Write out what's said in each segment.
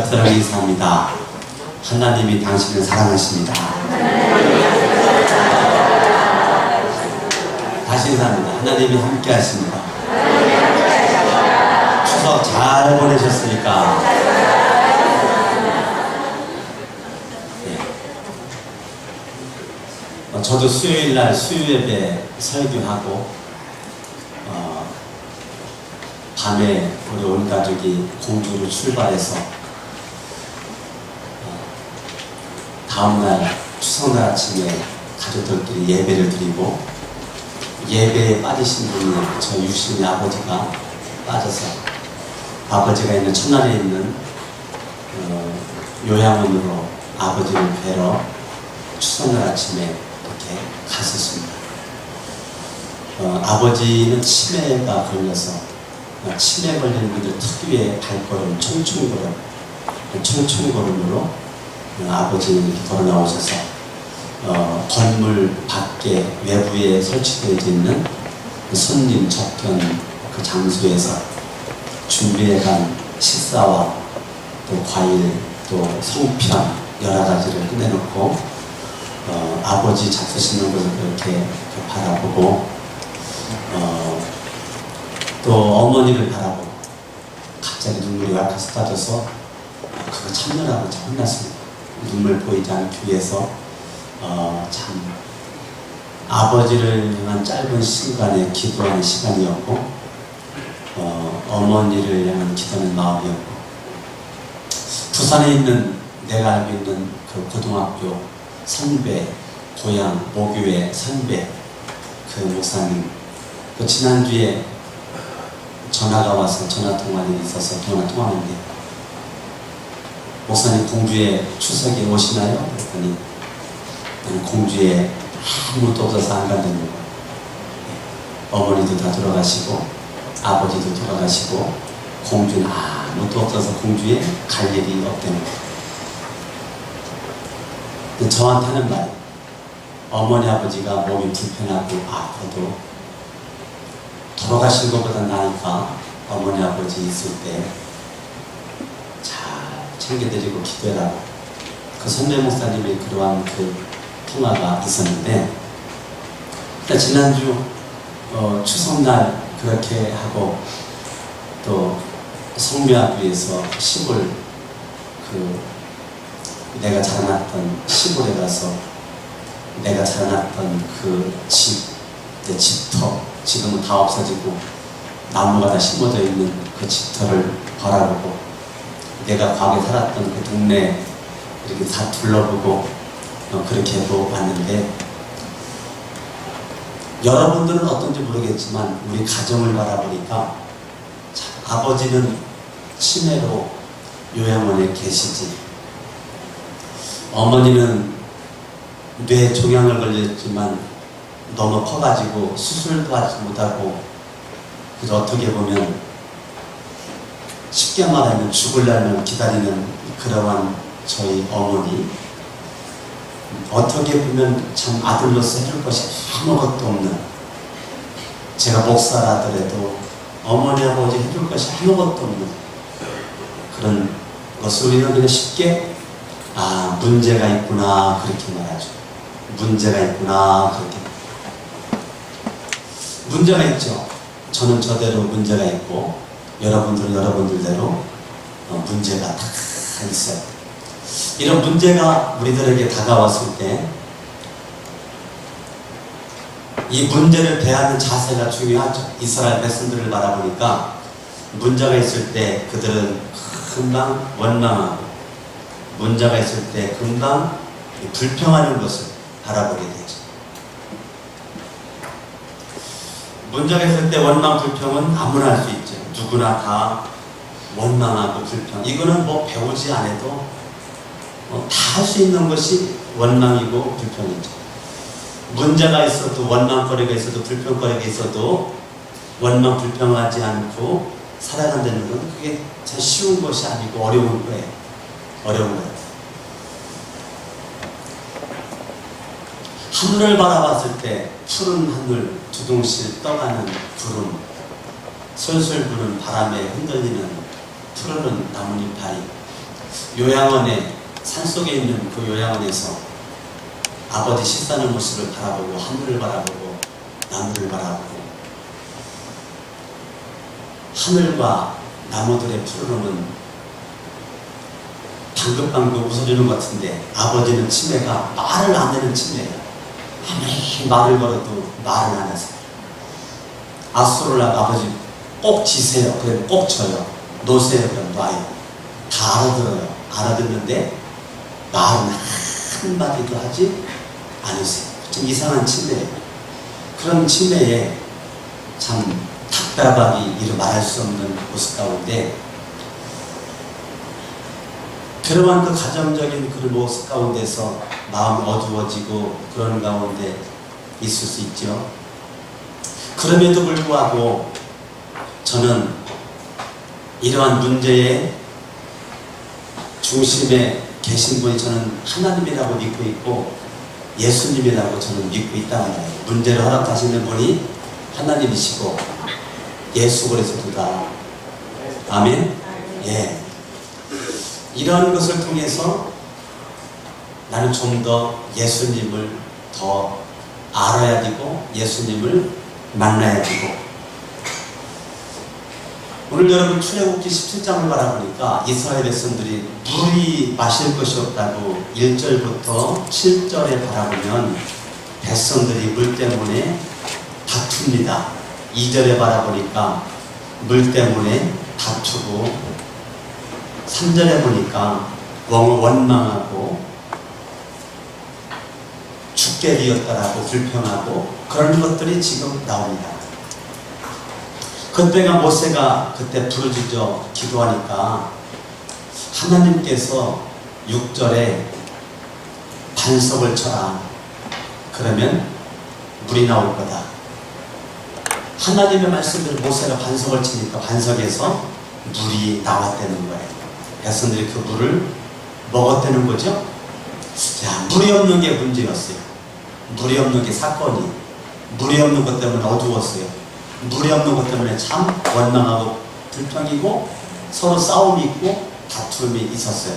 사랑의 인사합니다. 하나님이 당신을 사랑하십니다. 다시 인사합니다. 하나님이 함께 하십니다. 추석 잘 보내셨습니까? 네. 저도 수요일날 수요예배 설교하고 밤에 우리 온 가족이 공주로 출발해서 다음날 추석날 아침에 가족들끼리 예배를 드리고, 예배에 빠지신 분이 저 유신의 아버지가 빠져서 아버지가 있는 천안에 있는 요양원으로 아버지를 뵈러 추석날 아침에 이렇게 갔었습니다. 아버지는 치매가 걸려서, 치매 걸린 분들 특유의 발걸음, 총총걸음으로 아버지는 이렇게 걸어 나오셔서 건물 밖에 외부에 설치되어 있는 손님 접견 그 장소에서 준비해간 식사와 또 과일, 또 송편 여러 가지를 꺼내놓고 아버지 잡수시는 것을 그렇게 바라보고, 또 어머니를 바라보고 갑자기 눈물이 왈칵 쏟아져서 그거 참느라고 참 혼났습니다. 눈물 보이지 않기 위해서 참 아버지를 향한 짧은 시간에 기도하는 시간이었고, 어머니를 향한 기도하는 마음이었고, 부산에 있는 내가 알고 있는 그 고등학교 선배, 고향 모교회 선배 그 목사님, 그 지난주에 전화가 와서 전화통화가 있어서 전화통화하는데, 목사님 공주에 추석에 오시나요? 그랬더니 나는 공주에 아무것도 없어서 안 간다는 거예요. 어머니도 다 돌아가시고 아버지도 돌아가시고 공주는 아무것도 없어서 공주에 갈 일이 없다는 거예요. 저한테 하는 말, 어머니 아버지가 몸이 불편하고 아파도 돌아가신 것보다 나으니까 어머니 아버지 있을 때 잘 챙겨드리고 기도해라고, 그 선배 목사님이 그러한 그 통화가 있었는데, 지난주 추석날 그렇게 하고 또 성묘학교에서 시골, 그 내가 자라났던 시골에 가서 내가 자라났던 그 집, 내 집터, 지금은 다 없어지고 나무가 다 심어져 있는 그 집터를 바라보고, 내가 과거에 살았던 그 동네 이렇게 다 둘러보고 그렇게 해도 왔는데, 여러분들은 어떤지 모르겠지만 우리 가정을 바라보니까 아버지는 치매로 요양원에 계시지, 어머니는 뇌 종양을 걸렸지만 너무 커가지고 수술도 하지 못하고, 그래서 어떻게 보면 쉽게 말하면 죽을 날만 기다리는 그러한 저희 어머니, 어떻게 보면 참 아들로서 해줄 것이 아무것도 없는, 제가 목사라더라도 어머니 아버지 해줄 것이 아무것도 없는 그런 것을 우리는 그냥 쉽게 문제가 있구나 그렇게 말하죠. 문제가 있구나 그렇게. 문제가 있죠. 저는 저대로 문제가 있고 여러분들은 여러분들대로 문제가 다 있어요. 이런 문제가 우리들에게 다가왔을 때 이 문제를 대하는 자세가 중요하죠. 이스라엘 백성들을 바라보니까 문제가 있을 때 그들은 금방 원망하고, 문제가 있을 때 금방 불평하는 것을 바라보게 되죠. 문제가 있을 때 원망, 불평은 아무나 할 수 있죠. 누구나 다 원망하고 불평, 이거는 뭐 배우지 않아도 다 할 수 있는 것이 원망이고 불평이죠. 문제가 있어도, 원망거리가 있어도, 불평거리가 있어도 원망, 불평하지 않고 살아간다는 건 그게 참 쉬운 것이 아니고 어려운 거예요. 어려운 거예요. 하늘을 바라봤을 때 푸른 하늘, 두둥실 떠가는 구름, 솔솔 부는 바람에 흔들리는 푸르른 나뭇잎파리, 요양원에, 산속에 있는 그 요양원에서 아버지 시 싸는 모습을 바라보고 하늘을 바라보고 나무를 바라보고 하늘과 나무들의 푸르름은 방긋방긋 웃어주는 것 같은데 아버지는 치매가 말을 안 되는 치매예요. 아무리 말을 걸어도 말을 안 하세요. 아수를 아버지 꼭 지세요. 그래도 꼭 져요. 놓으세요. 그럼 놔요. 다 알아들어요. 알아듣는데 말은 한마디도 하지 않으세요. 좀 이상한 치매예요. 그런 치매에 참 답답하기 이루 말할 수 없는 모습 가운데 그러한 그 가정적인 그 모습 가운데서 마음이 어두워지고 그런 가운데 있을 수 있죠. 그럼에도 불구하고 저는 이러한 문제의 중심에 계신 분이 저는 하나님이라고 믿고 있고 예수님이라고 저는 믿고 있다는 거예요. 문제를 허락하시는 분이 하나님이시고 예수 그리스도다. 아멘. 예. 이런 것을 통해서 나는 좀 더 예수님을 더 알아야 되고 예수님을 만나야 되고 오늘 여러분 출애굽기 17장을 바라보니까 이스라엘 백성들이 물이 마실 것이 없다고 1절부터 7절에 바라보면 백성들이 물 때문에 다툽니다. 2절에 바라보니까 물 때문에 다투고 3절에 보니까 원망하고 죽게 되었다라고 불평하고 그런 것들이 지금 나옵니다. 그때가 모세가 그때 부르짖어 기도하니까 하나님께서 6절에 반석을 쳐라. 그러면 물이 나올 거다. 하나님의 말씀대로 모세가 반석을 치니까 반석에서 물이 나왔다는 거예요. 백성들이 그 물을 먹었다는 거죠. 자, 물이 없는 게 문제였어요. 물이 없는 게 사건이. 물이 없는 것 때문에 어두웠어요. 물이 없는 것 때문에 참 원망하고 불평이고 서로 싸움이 있고 다툼이 있었어요.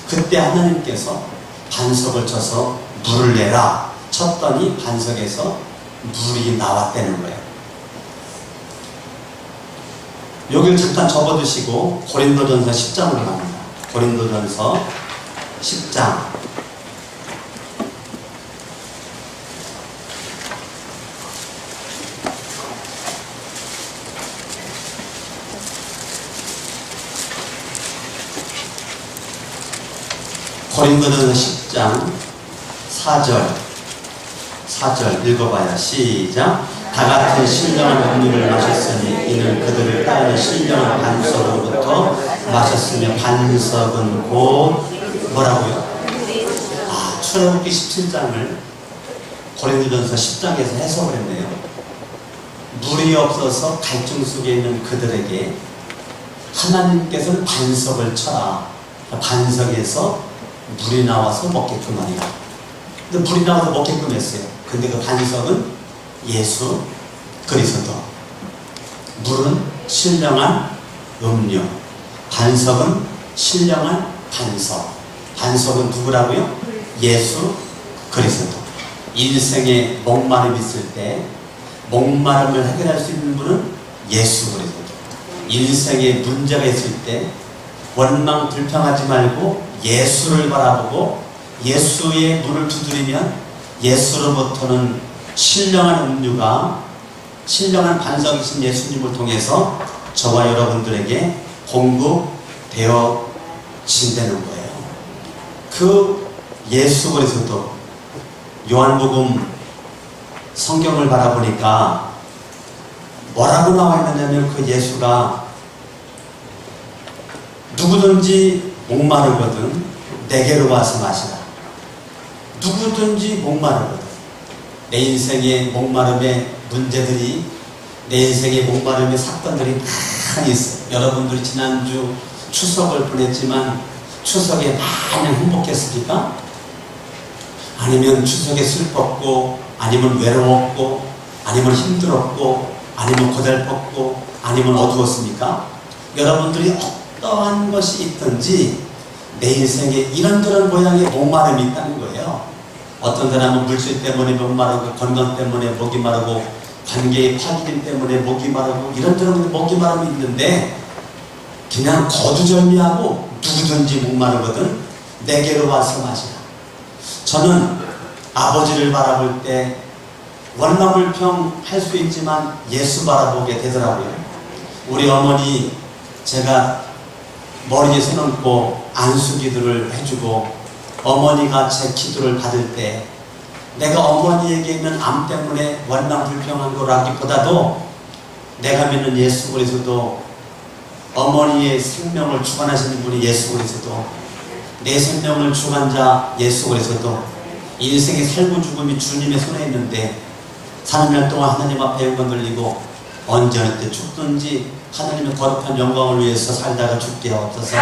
그때 하나님께서 반석을 쳐서 물을 내라 쳤더니 반석에서 물이 나왔다는 거예요. 여기를 잠깐 접어두시고 고린도전서 10장으로 갑니다. 고린도전서 10장 고린도전서 10장 4절 읽어봐요. 시작. 다같은 신령한 음료를 마셨으니 이는 그들을 따르는 신령한 반석으로부터 마셨으며 반석은 곧 뭐라고요? 출애굽기 17장을 고린도전서 10장에서 해석을 했네요. 물이 없어서 갈증 속에 있는 그들에게 하나님께서는 반석을 쳐라. 반석에서 물이 나와서 먹게끔 하니라. 근데 물이 나와서 먹게끔 했어요. 근데 그 반석은 예수 그리스도. 물은 신령한 음료, 반석은 신령한 반석. 반석은 누구라고요? 예수 그리스도. 인생에 목마름이 있을 때 목마름을 해결할 수 있는 분은 예수 그리스도. 인생에 문제가 있을 때 원망 불평하지 말고 예수를 바라보고 예수의 문을 두드리면 예수로부터는 신령한 음료가 신령한 반석이신 예수님을 통해서 저와 여러분들에게 공급되어 진다는 거예요. 그 예수 그리스도 요한복음 성경을 바라보니까 뭐라고 나와 있느냐면 그 예수가 누구든지 목마르거든 내게로 와서 마시라. 누구든지 목마르거든. 내 인생의 목마름의 문제들이 내 인생의 목마름의 사건들이 많이 있어요. 여러분들이 지난주 추석을 보냈지만 추석에 많이 행복했습니까? 아니면 추석에 슬펐고 아니면 외로웠고 아니면 힘들었고 아니면 고달팠고 아니면 어두웠습니까? 여러분들이 어떠한 것이 있든지 내 인생에 이런저런 모양의 목마름이 있다는 거예요. 어떤 사람은 물질 때문에 목마르고, 건강 때문에 목이 마르고, 관계의 파괴림 때문에 목이 마르고, 이런저런 목이 마름이 있는데 그냥 거두절미하고 누구든지 목마르거든 내게로 와서 마시라. 저는 아버지를 바라볼 때 원망불평 할 수 있지만 예수 바라보게 되더라고요. 우리 어머니 제가 머리에 손 얹고 안수기도를 해주고 어머니가 제 기도를 받을 때 내가 어머니에게 있는 암 때문에 원망불평한 거라기보다도 내가 믿는 예수 그리스도, 어머니의 생명을 주관하시는 분이 예수 그리스도, 내 생명을 주관 자 예수 그리스도, 인생의 살고 죽음이 주님의 손에 있는데 사는 날 동안 하나님 앞에 영광 돌리고 언제 어느 때 죽든지 하나님의 거룩한 영광을 위해서 살다가 죽게 하옵소서.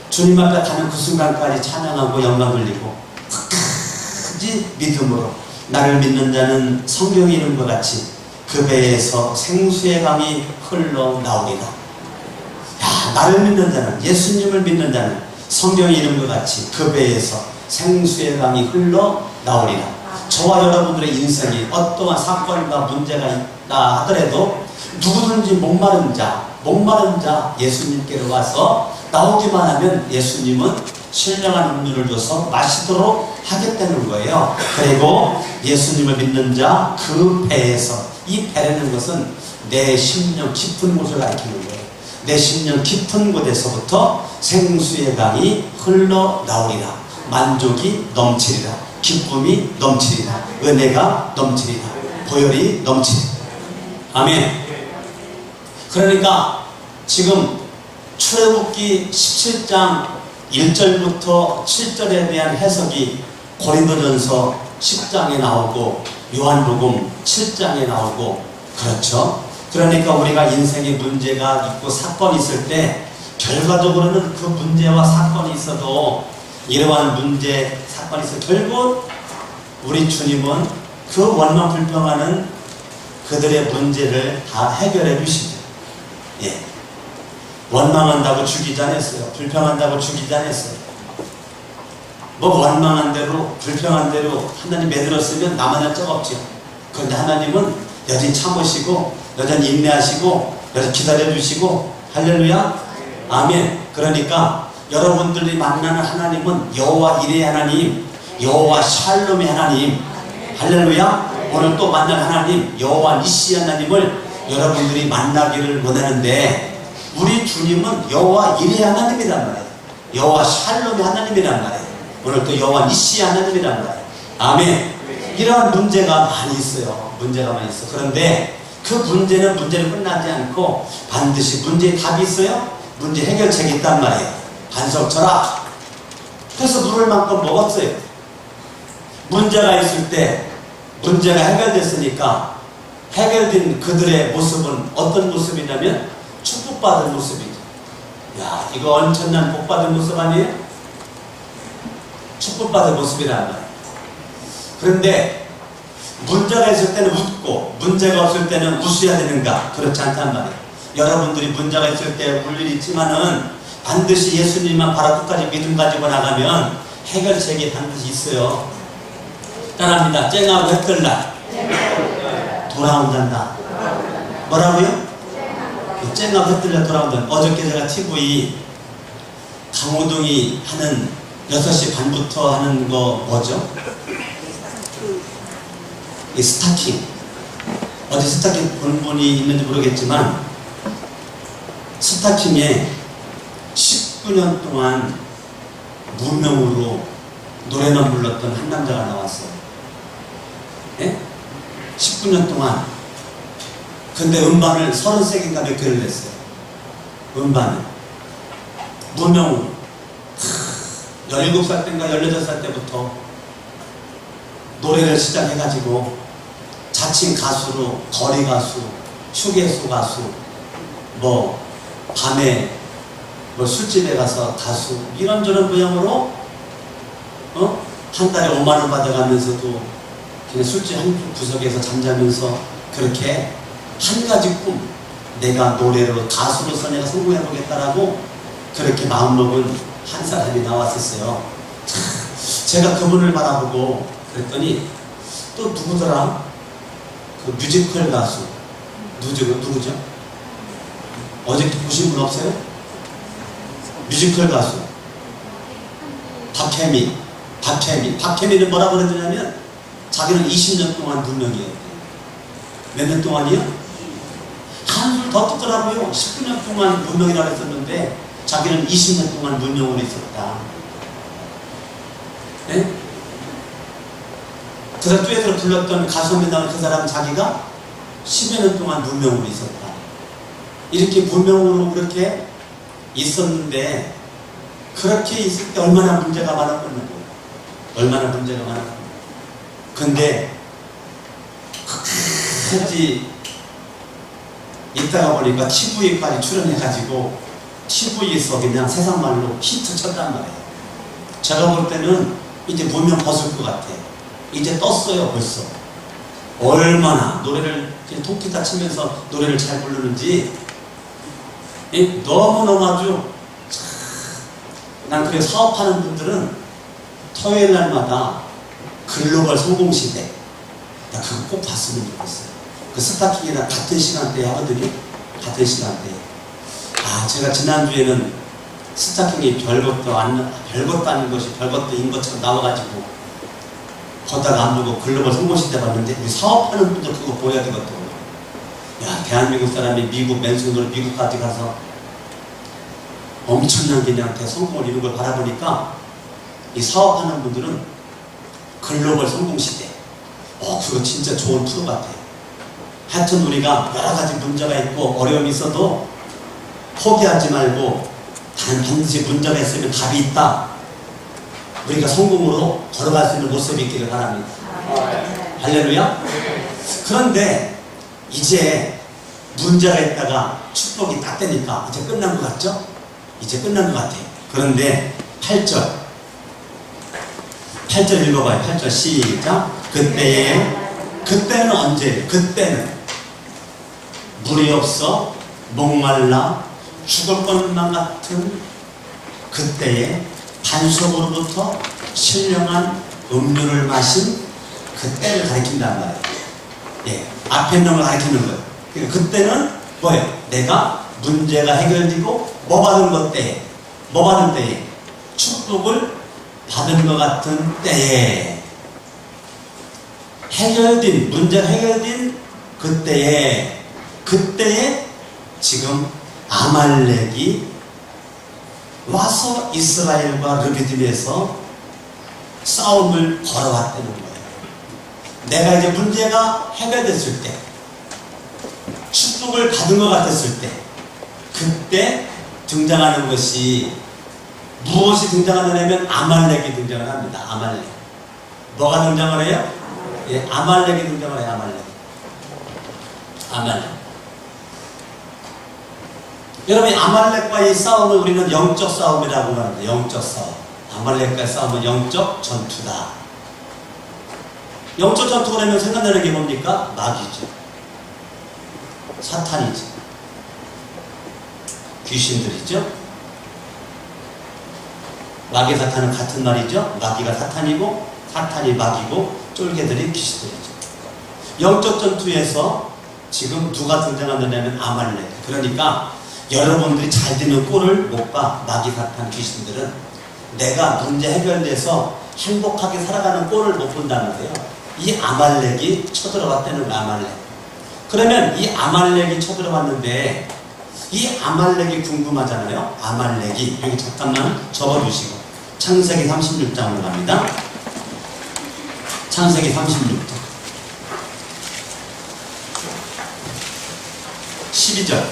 주님 앞에 가는 그 순간까지 찬양하고 영광 돌리고 끝까지 믿음으로 나를 믿는 자는 성경에 이른 것 같이 그 배에서 생수의 강이 흘러나오리라. 야, 나를 믿는 자는, 예수님을 믿는 자는 성경에 이른 것 같이 그 배에서 생수의 강이 흘러나오리라. 저와 여러분들의 인생이 어떠한 사건과 문제가 있다 하더라도 누구든지 목마른 자 예수님께로 와서 나오기만 하면 예수님은 신령한 음료를 줘서 마시도록 하겠다는 거예요. 그리고 예수님을 믿는 자 그 배에서, 이 배라는 것은 내 심령 깊은 곳을 가리키는 거예요. 내 심령 깊은 곳에서부터 생수의 강이 흘러나오리라. 만족이 넘치리라. 기쁨이 넘치리라. 은혜가 넘치리라. 보혈이 넘치리라. 아멘. 그러니까 지금 출애굽기 17장 1절부터 7절에 대한 해석이 고린도전서 10장에 나오고 요한복음 7장에 나오고 그렇죠. 그러니까 우리가 인생에 문제가 있고 사건이 있을 때 결과적으로는 그 문제와 사건이 있어도 이러한 문제, 사건이 있어 결국 우리 주님은 그 원망불평하는 그들의 문제를 다 해결해 주시죠. 예. 원망한다고 죽이지 않았어요. 불평한다고 죽이지 않았어요. 뭐 원망한 대로 불평한 대로 하나님 매들었으면 나만 할 적 없죠. 그런데 하나님은 여전히 참으시고 여전히 인내하시고 여전히 기다려주시고 할렐루야 아멘. 그러니까 여러분들이 만나는 하나님은 여호와 이레 하나님, 여호와 샬롬의 하나님, 할렐루야. 오늘 또 만날 하나님 여호와 니시 하나님을 여러분들이 만나기를 원하는데 우리 주님은 여호와 이레 하나님이란 말이에요. 여호와 샬롬의 하나님이란 말이에요. 오늘 또 여호와 니시 하나님이란 말이에요. 아멘. 이러한 문제가 많이 있어요. 문제가 많이 있어. 그런데 그 문제는 문제로 끝나지 않고 반드시 문제에 답이 있어요. 문제 해결책이 있단 말이에요. 반석철학. 그래서 물을 만큼 먹었어요. 문제가 있을 때 문제가 해결됐으니까 해결된 그들의 모습은 어떤 모습이냐면 축복받은 모습이죠. 야, 이거 엄청난 복받은 모습 아니에요? 축복받은 모습이란 말이에요. 그런데 문제가 있을 때는 웃고 문제가 없을 때는 웃어야 되는가? 그렇지 않단 말이에요. 여러분들이 문제가 있을 때 울 일이 있지만은 반드시 예수님만 바로 끝까지 믿음 가지고 나가면 해결책이 반드시 있어요. 따라합니다. 쨍하고 햇들날 돌아온단다. 뭐라고요? 쨍하고 햇들날 돌아온다. 어저께 제가 TV 강호동이 하는 6시 반부터 하는 거 뭐죠? 이 스타킹. 어디 스타킹 본 분이 있는지 모르겠지만 스타킹에 19년 동안 무명으로 노래만 불렀던 한 남자가 나왔어요. 예? 19년 동안. 근데 음반을 33개인가 몇 개를 냈어요. 음반을. 무명으로. 17살 때인가 18살 때부터 노래를 시작해가지고 자칭 가수로 거리 가수, 휴게소 가수, 뭐 밤에 뭐 술집에 가서 가수 이런저런 모양으로 한 달에 5만원 받아가면서도 그냥 술집 한 구석에서 잠자면서 그렇게 한 가지 꿈, 내가 노래로 가수로서 내가 성공해보겠다라고 그렇게 마음먹은 한 사람이 나왔었어요. 제가 그분을 바라보고 그랬더니 또 누구더라? 그 뮤지컬 가수 누구죠? 어제 보신 분 없어요? 뮤지컬 가수 박혜미는 뭐라고 그랬냐면 자기는 20년 동안 무명이에요. 몇 년 동안이요? 한술 더 뜨더라고요. 19년 동안 무명이라고 했었는데 자기는 20년 동안 무명으로 있었다. 네? 그래서 듀엣으로 불렀던 가수에 나온 그 사람은 자기가 10여 년 동안 무명으로 있었다. 이렇게 무명으로 그렇게 있었는데 그렇게 있을 때 얼마나 문제가 많았겠냐고. 얼마나 문제가 많았겠냐고. 근데 끝까지 있다가 보니까 TV까지 출연해가지고 TV에서 그냥 세상 말로 히트 쳤단 말이에요. 제가 볼 때는 이제 무명 벗을 것 같아요. 이제 떴어요 벌써. 얼마나 노래를 통기타 치면서 노래를 잘 부르는지 너무너무 아주 난 그래 사업하는 분들은 토요일 날마다 글로벌 성공시대 나 그거 꼭 봤으면 좋겠어요. 그 스타킹이랑 같은 시간대에 하거든요. 같은 시간대에. 제가 지난주에는 스타킹이 별것도 아닌 것이 별것도인 것처럼 나와가지고 보다가 안 보고 글로벌 성공시대 봤는데 우리 사업하는 분들 그거 보여야 되거든요. 야, 대한민국 사람이 미국 맨손으로 미국까지 가서 엄청난 그냥 대성공을 이룬 걸 바라보니까 이 사업하는 분들은 글로벌 성공시대 그거 진짜 좋은 프로 같아요. 하여튼 우리가 여러 가지 문제가 있고 어려움이 있어도 포기하지 말고 반드시 문제가 있으면 답이 있다. 우리가 성공으로 걸어갈 수 있는 모습이 있기를 바랍니다. 할렐루야. 그런데 이제 문제가 있다가 축복이 딱 되니까 이제 끝난 것 같죠? 이제 끝난 것 같아요. 그런데 8절 읽어봐요. 8절 시작. 그때는 언제? 그때는 물이 없어 목말라 죽을 것만 같은 그때에 반석으로부터 신령한 음료를 마신 그때를 가리킨단 말이에요. 예, 앞에 있는 걸 가리키는 거예요. 그러니까 그때는 뭐예요? 내가 문제가 해결되고 뭐 받은 때에 축복을 받은 것 같은 때에 문제가 해결된 그때에 지금 아말렉이 와서 이스라엘과 르비딤에서 싸움을 걸어왔다는 거예요. 내가 이제 문제가 해결됐을 때, 축복을 받은 것 같았을 때, 그때 등장하는 것이 무엇이 등장하느냐면 아말렉이 등장을 합니다. 아말렉. 뭐가 등장을 해요? 예, 아말렉이 등장을 해요. 아말렉. 여러분, 아말렉과의 싸움을 우리는 영적 싸움이라고 하는데, 영적 싸움. 아말렉과의 싸움은 영적 전투다. 영적 전투가 되면 생각나는 게 뭡니까? 마귀죠. 사탄이죠. 귀신들이죠. 마귀 사탄은 같은 말이죠. 마귀가 사탄이고 사탄이 마귀고 쫄개들이 귀신들이죠. 영적 전투에서 지금 누가 등장하느냐면 아말렉. 그러니까 여러분들이 잘 되는 꼴을 못 봐. 마귀 사탄 귀신들은 내가 문제 해결돼서 행복하게 살아가는 꼴을 못 본다는데요. 이 아말렉이 쳐들어왔다는 아말렉. 그러면 이 아말렉이 쳐들어왔는데 이 아말렉이 궁금하잖아요. 아말렉이 여기 잠깐만 접어주시고 창세기 36장으로 갑니다. 창세기 36장 12절.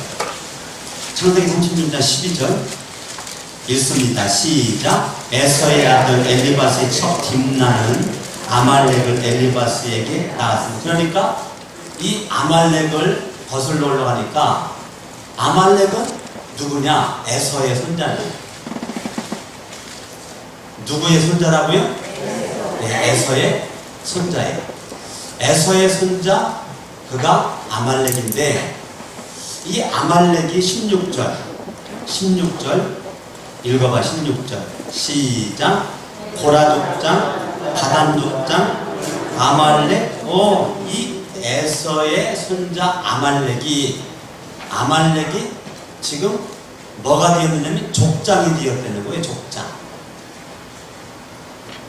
창세기 36장 12절 읽습니다. 시작. 에서의 아들 엘리바스의 첫 딥나는 아말렉을 엘리바스에게 낳았습니다. 그러니까 이 아말렉을 거슬러 올라가니까 아말렉은 누구냐? 에서의 손자예요. 누구의 손자라고요? 네, 에서의 손자예요. 에서의 손자, 그가 아말렉인데 이 아말렉이 16절 읽어봐. 16절 시작. 고라 족장, 다단 족장, 아말렉. 이 에서의 손자 아말렉이 지금 뭐가 되었느냐면 족장이 되었다는 거예요.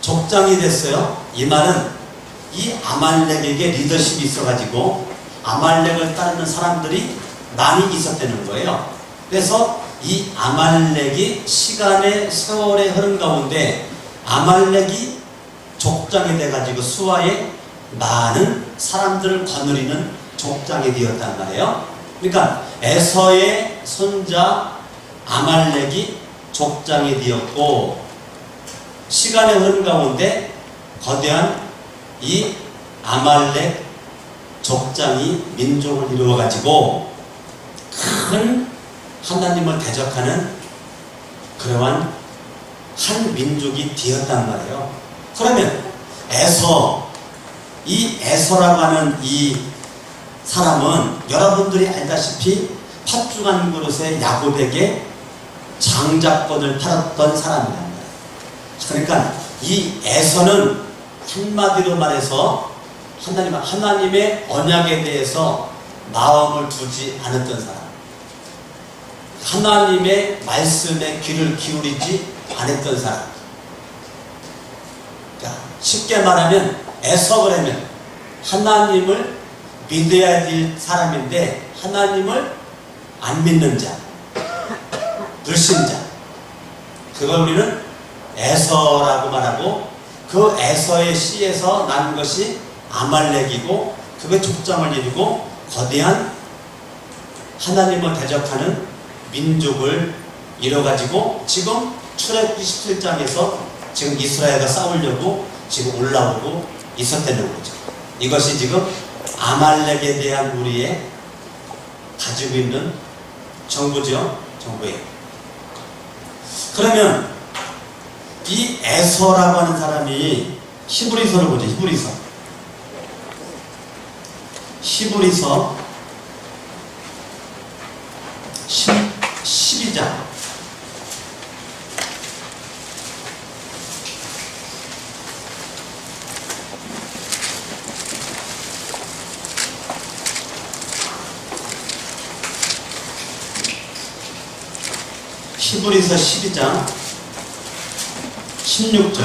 족장이 됐어요. 이 말은 이 아말렉에게 리더십이 있어가지고 아말렉을 따르는 사람들이 많이 있었다는 거예요. 그래서 이 아말렉이 세월의 흐름 가운데 아말렉이 족장이 돼가지고 수아의 많은 사람들을 거느리는 족장이 되었단 말이에요. 그러니까 에서의 손자 아말렉이 족장이 되었고, 시간의 흐름 가운데 거대한 이 아말렉 족장이 민족을 이루어가지고 큰 하나님을 대적하는 그러한 한 민족이 되었단 말이에요. 그러면 이 에서라고 하는 이 사람은 여러분들이 알다시피 팥죽한 그릇에 야곱에게 장자권을 팔았던 사람이란 말이에요. 그러니까 이 에서는 한마디로 말해서 하나님의 언약에 대해서 마음을 두지 않았던 사람, 하나님의 말씀에 귀를 기울이지 않았던 사람. 그러니까 쉽게 말하면 에서 그러면 하나님을 믿어야 될 사람인데 하나님을 안 믿는 자, 불신자, 그걸 우리는 에서라고 말하고, 그 에서의 씨에서 난 것이 아말렉이고, 그게 족장을 이루고 거대한 하나님을 대적하는 민족을 이뤄가지고 지금 출애굽기 17장에서 지금 이스라엘과 싸우려고 지금 올라오고 있었다는 거죠. 이것이 지금 아말렉에 대한 우리의 가지고 있는 정보죠. 정보예요. 그러면 이 에서라고 하는 사람이 히브리서를 보죠. 히브리서 12장 히브리서 12장 16절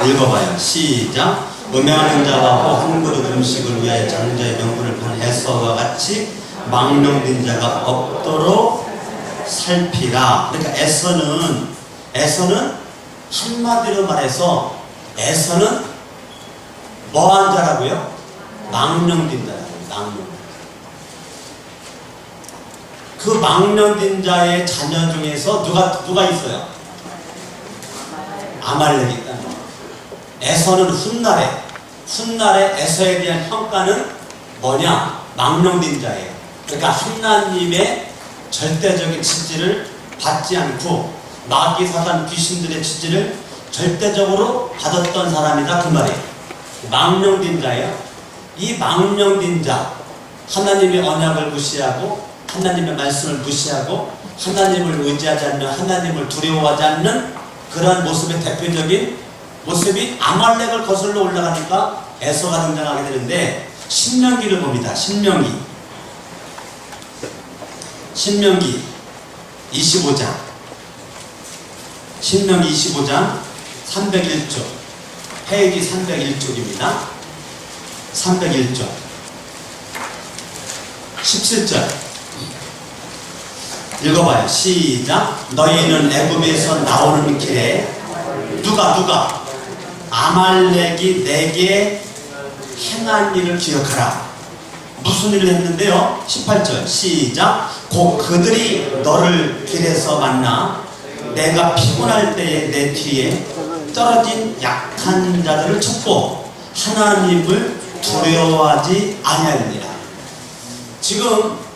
읽어봐요. 시작. 음행하는 자와 한 그릇 음식을 위하여 장자의 명분을 판 에서와 같이 망령된 자가 없도록 살피라. 그러니까 에서는 한마디로 말해서 에서는 뭐한 자라고요? 망령된 자라고요. 그 망령된 자의 자녀 중에서 누가 있어요? 아말렉이 있다는 거예요. 에서는 훗날에 에서에 대한 평가는 뭐냐? 망령된 자예요. 그러니까 하나님의 절대적인 지지를 받지 않고 마귀 사단 귀신들의 지지를 절대적으로 받았던 사람이다, 그 말이에요. 망령된 자예요. 이 망령된 자, 하나님의 언약을 무시하고 하나님의 말씀을 무시하고 하나님을 의지하지 않는, 하나님을 두려워하지 않는 그러한 모습의 대표적인 모습이 아말렉을 거슬러 올라가니까 에서가 등장하게 되는데, 신명기를 봅니다. 신명기 25장 301쪽 페이지 301쪽입니다. 301쪽 17절 읽어봐요. 시작. 너희는 애굽에서 나오는 길에 누가 아말렉이 내게 행한 일을 기억하라. 무슨 일을 했는데요? 18절 시작. 곧 그들이 너를 길에서 만나 내가 피곤할 때에 내 뒤에 떨어진 약한 자들을 쳤고 하나님을 두려워하지 아니하니라. 지금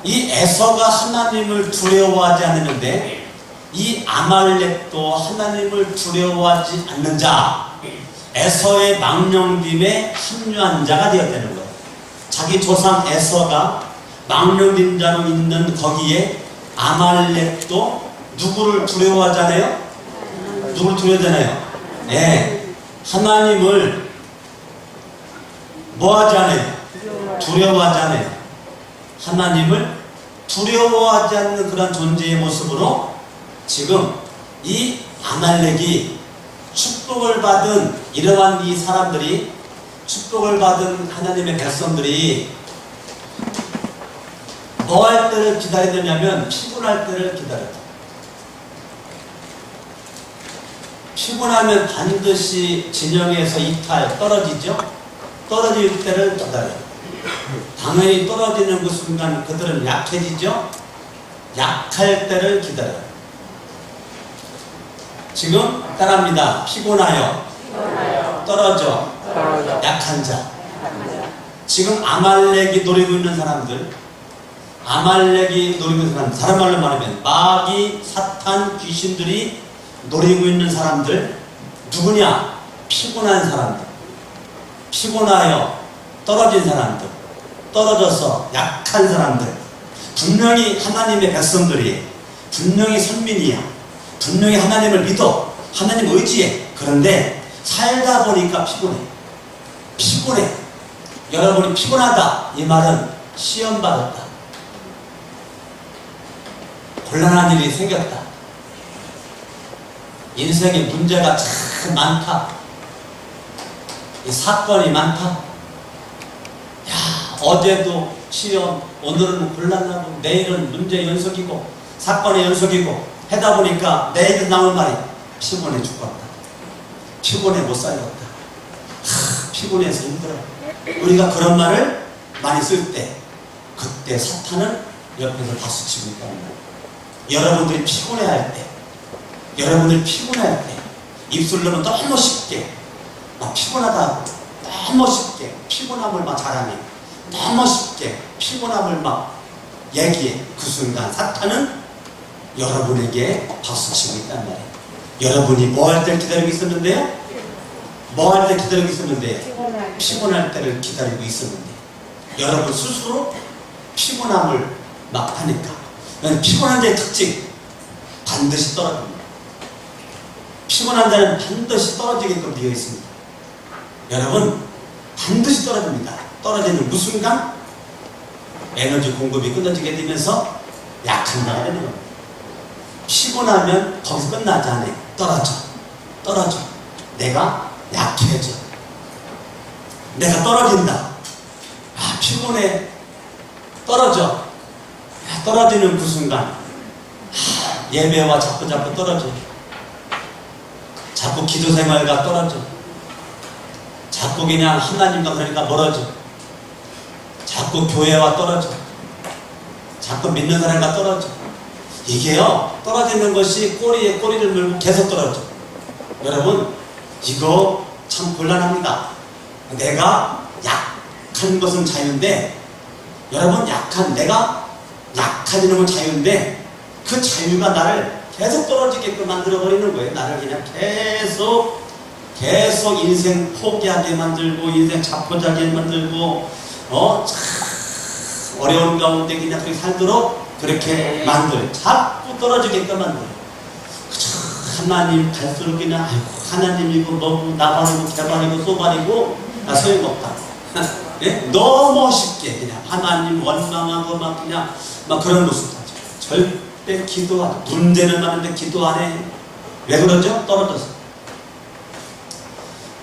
이 에서가 하나님을 두려워하지 않는데 이 아말렉도 하나님을 두려워하지 않는 자, 에서의 망령됨에 합류한 자가 되었다는 거예요. 자기 조상 에서가 망령된 자로 있는 거기에 아말렉도 누구를 두려워하잖아요? 누구를 두려워하잖아요? 예. 하나님을 뭐 하지 않아요? 두려워하지 않아요. 하나님을 두려워하지 않는 그런 존재의 모습으로 지금 이 아말렉이 축복을 받은 이러한 이 사람들이, 축복을 받은 하나님의 백성들이 뭐 할 때를 기다려야 되냐면 피곤할 때를 기다려야 돼. 피곤하면 반드시 진영에서 이탈, 떨어지죠? 떨어질 때를 기다려요. 당연히 떨어지는 그 순간 그들은 약해지죠? 약할 때를 기다려요. 지금 따라합니다. 피곤하여, 떨어져, 약한 자. 지금 아말렉이 노리고 있는 사람들, 아말렉이 노리고 있는 사람들, 다른 말로 말하면 마귀, 사탄, 귀신들이 노리고 있는 사람들, 누구냐? 피곤한 사람들, 피곤하여 떨어진 사람들, 떨어져서 약한 사람들. 분명히 하나님의 백성들이, 분명히 선민이야, 분명히 하나님을 믿어, 하나님 의지해. 그런데 살다 보니까 피곤해. 여러분이 피곤하다, 이 말은 시험 받았다, 곤란한 일이 생겼다, 인생에 문제가 참 많다, 이 사건이 많다. 야, 어제도 시험, 오늘은 곤란하고 내일은 문제 연속이고 사건의 연속이고 하다 보니까 내일 나올 말이 피곤해 죽겠다, 피곤해 못 살겠다, 피곤해서 힘들어. 우리가 그런 말을 많이 쓸 때, 그때 사탄은 옆에서 박수치고 있다는 거예요. 여러분들이 피곤해할 때, 여러분들이 피곤할 때 입술로는 너무 쉽게 막 피곤하다고, 너무 쉽게 피곤함을 막 자랑해, 너무 쉽게 피곤함을 막 얘기해. 그 순간 사탄은 여러분에게 박수치고 있단 말이에요. 여러분이 뭐 할 때를 기다리고 있었는데요? 뭐 할 때 기다리고 있었는데? 피곤할 때를 기다리고 있었는데, 여러분 스스로 피곤함을 막 하니까, 피곤한 자의 특징, 반드시 떨어집니다. 피곤한 자는 반드시 떨어지게끔 되어 있습니다. 여러분, 반드시 떨어집니다. 떨어지는 그 순간 에너지 공급이 끊어지게 되면서 약한 자가 되는 겁니다. 피곤하면 거기서 끝나지 않아요. 떨어져. 내가 약해져. 내가 떨어진다. 피곤해. 떨어져. 떨어지는 그 순간 예배와 자꾸 떨어져. 자꾸 기도 생활과 떨어져. 자꾸 그냥 하나님과 그러니까 멀어져. 자꾸 교회와 떨어져. 자꾸 믿는 사람과 떨어져. 이게요, 떨어지는 것이 꼬리에 꼬리를 물고 계속 떨어져. 여러분, 이거 참 곤란합니다. 내가 약한 것은 자유인데, 여러분, 내가 약해지는 건 자유인데, 그 자유가 나를 계속 떨어지게끔 만들어버리는 거예요. 나를 그냥 계속 인생 포기하게 만들고, 인생 자포자기하게 만들고, 참 어려운 가운데 그냥 그렇게 살도록 그렇게 만들어요. 자꾸 떨어지게끔 만들어요. 하나님 갈수록 그냥, 하나님 이거 너무 나발이고 개발이고 쏘발이고 나 소용없다. 예? 너무 쉽게 그냥 하나님 원망하고 막 그냥 막 그런 모습 하죠. 절대 기도 안 해. 문제는 많은데 기도 안 해. 왜 그러죠? 떨어져서.